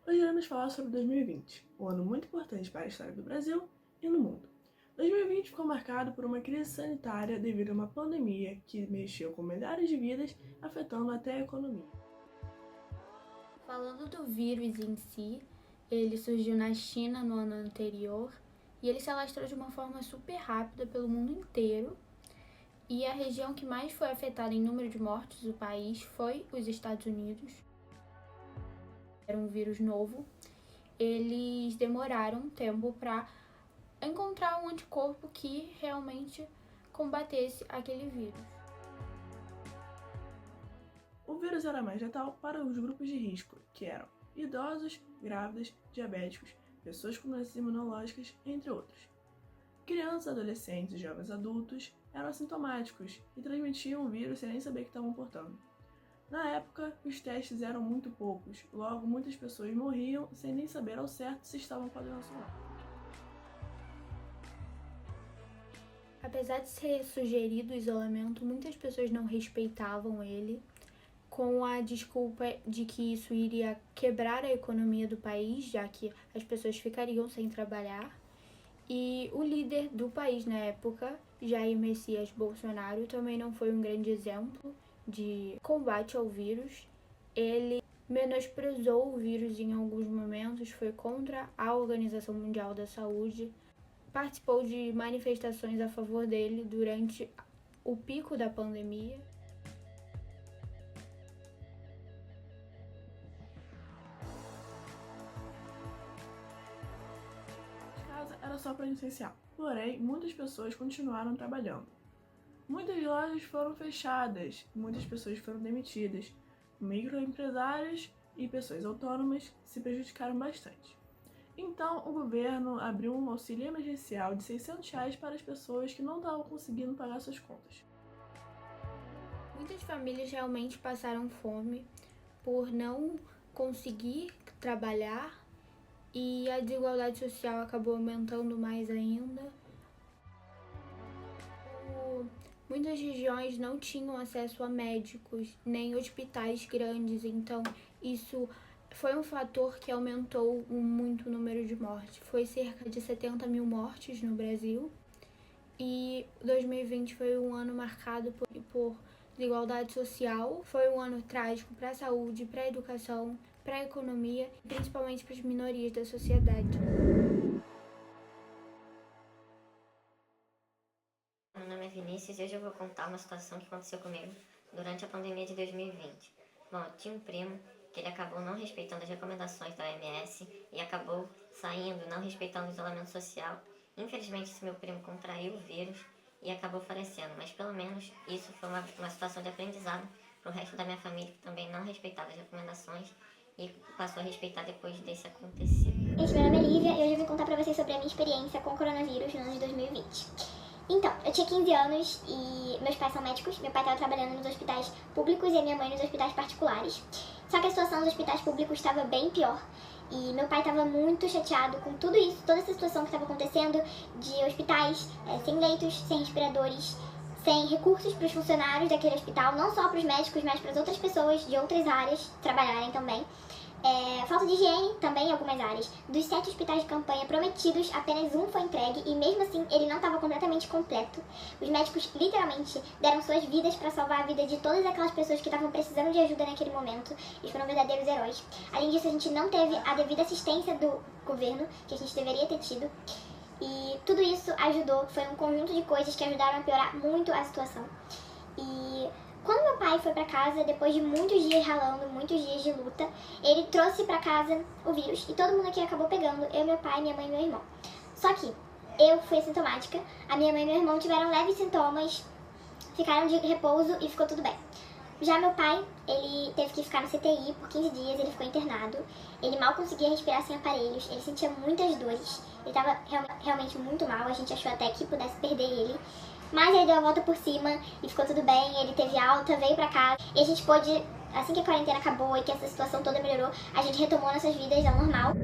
Hoje iremos falar sobre 2020, um ano muito importante para a história do Brasil e no mundo. 2020 ficou marcado por uma crise sanitária devido a uma pandemia que mexeu com milhares de vidas, afetando até a economia. Falando do vírus em si, ele surgiu na China no ano anterior e ele se alastrou de uma forma super rápida pelo mundo inteiro. E a região que mais foi afetada em número de mortes do país foi os Estados Unidos. Era um vírus novo. Eles demoraram um tempo para encontrar um anticorpo que realmente combatesse aquele vírus. O vírus era mais letal para os grupos de risco, que eram idosos, grávidas, diabéticos, pessoas com doenças imunológicas, entre outros. Crianças, adolescentes e jovens adultos eram assintomáticos e transmitiam o vírus sem nem saber que estavam portando. Na época, os testes eram muito poucos, logo muitas pessoas morriam sem nem saber ao certo se estavam com a doença ou não. Apesar de ser sugerido o isolamento, muitas pessoas não respeitavam ele, com a desculpa de que isso iria quebrar a economia do país, já que as pessoas ficariam sem trabalhar. E o líder do país na época, Jair Messias Bolsonaro, também não foi um grande exemplo de combate ao vírus. Ele menosprezou o vírus em alguns momentos, foi contra a Organização Mundial da Saúde, participou de manifestações a favor dele durante o pico da pandemia. Era só para o essencial. Porém, muitas pessoas continuaram trabalhando. Muitas lojas foram fechadas, muitas pessoas foram demitidas. Microempresários e pessoas autônomas se prejudicaram bastante. Então, o governo abriu um auxílio emergencial de R$600 para as pessoas que não estavam conseguindo pagar suas contas. Muitas famílias realmente passaram fome por não conseguir trabalhar e a desigualdade social acabou aumentando mais ainda. Muitas regiões não tinham acesso a médicos nem hospitais grandes, então isso foi um fator que aumentou muito o número de mortes. Foi cerca de 70 mil mortes no Brasil e 2020 foi um ano marcado por desigualdade social. Foi um ano trágico para a saúde, para a educação, para a economia e principalmente para as minorias da sociedade. Meu nome é Vinícius e hoje eu vou contar uma situação que aconteceu comigo durante a pandemia de 2020. Bom, eu tinha um primo que ele acabou não respeitando as recomendações da OMS e acabou saindo, não respeitando o isolamento social. Infelizmente, esse meu primo contraiu o vírus e acabou falecendo, mas pelo menos isso foi uma situação de aprendizado para o resto da minha família, que também não respeitava as recomendações e passou a respeitar depois desse acontecido. Gente, meu nome é Lívia e hoje eu vou contar pra vocês sobre a minha experiência com o coronavírus no ano de 2020. Então, eu tinha 15 anos e meus pais são médicos, meu pai estava trabalhando nos hospitais públicos e a minha mãe nos hospitais particulares. Só que a situação dos hospitais públicos estava bem pior e meu pai estava muito chateado com tudo isso, toda essa situação que estava acontecendo de hospitais sem leitos, sem respiradores, sem recursos para os funcionários daquele hospital, não só para os médicos, mas para as outras pessoas de outras áreas trabalharem também. Falta de higiene também em algumas áreas. Dos 7 hospitais de campanha prometidos, apenas um foi entregue e mesmo assim ele não estava completamente completo. Os médicos literalmente deram suas vidas para salvar a vida de todas aquelas pessoas que estavam precisando de ajuda naquele momento. Eles foram verdadeiros heróis. Além disso, a gente não teve a devida assistência do governo que a gente deveria ter tido. E tudo isso ajudou, foi um conjunto de coisas que ajudaram a piorar muito a situação. E quando meu pai foi pra casa, depois de muitos dias ralando, muitos dias de luta, ele trouxe pra casa o vírus e todo mundo aqui acabou pegando, eu, meu pai, minha mãe e meu irmão. Só que eu fui assintomática, a minha mãe e meu irmão tiveram leves sintomas, ficaram de repouso e ficou tudo bem. Já meu pai, ele teve que ficar no CTI por 15 dias, ele ficou internado, ele mal conseguia respirar sem aparelhos, ele sentia muitas dores, ele estava realmente muito mal, a gente achou até que pudesse perder ele. Mas ele deu a volta por cima e ficou tudo bem, ele teve alta, veio pra casa e a gente pôde, assim que a quarentena acabou e que essa situação toda melhorou, a gente retomou nossas vidas ao normal.